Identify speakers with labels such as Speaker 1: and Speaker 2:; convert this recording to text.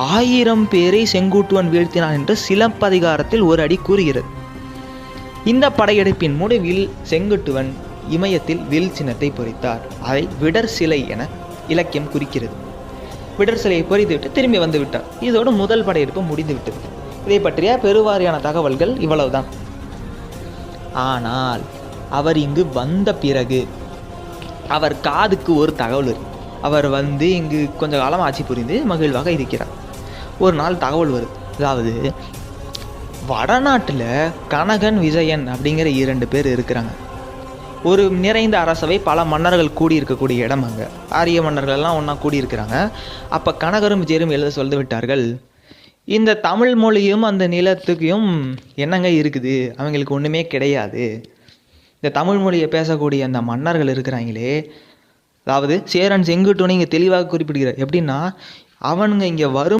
Speaker 1: 1000 பேரை செங்குட்டுவன் வீழ்த்தினான் என்று சிலப்பதிகாரத்தில் ஒரு அடி கூறுகிறது. இந்த படையெடுப்பின் முடிவில் செங்குட்டுவன் இமயத்தில் வில் சின்னத்தை பொறித்தார். அதை விடர் சிலை என இலக்கியம் குறிக்கிறது. விடர் சிலையை பொறித்துவிட்டு திரும்பி வந்து விட்டார். இதோடு முதல் படையெடுப்பு முடிந்துவிட்டது. இதை பற்றிய பெருவாரியான தகவல்கள் இவ்வளவுதான். ஆனால் அவர் இங்கு வந்த பிறகு அவர் காதுக்கு ஒரு தகவல் வருது. அவர் வந்து இங்கு கொஞ்ச காலம் ஆட்சி புரிந்து மகிழ்வாக இருக்கிறார். ஒரு நாள் தகவல் வருது. அதாவது வடநாட்டில் கனகன் விஜயன் அப்படிங்கிற 2 பேர் இருக்கிறாங்க. ஒரு நிறைந்த அரசவை, பல மன்னர்கள் கூடியிருக்கக்கூடிய இடம். அங்கே ஆரிய மன்னர்கள்லாம் ஒன்றா கூடியிருக்கிறாங்க. அப்போ கனகரும் விஜயரும் எழுத சொல்ல விட்டார்கள், இந்த தமிழ் மொழியும் அந்த நிலத்துக்கும் என்னங்க இருக்குது, அவங்களுக்கு ஒன்றுமே கிடையாது. இந்த தமிழ் மொழியை பேசக்கூடிய அந்த மன்னர்கள் இருக்கிறாங்களே, அதாவது சேரன் செங்குட்டுவனை இங்கே தெளிவாக குறிப்பிடுகிறார். எப்படின்னா, அவனுங்க இங்கே வரும்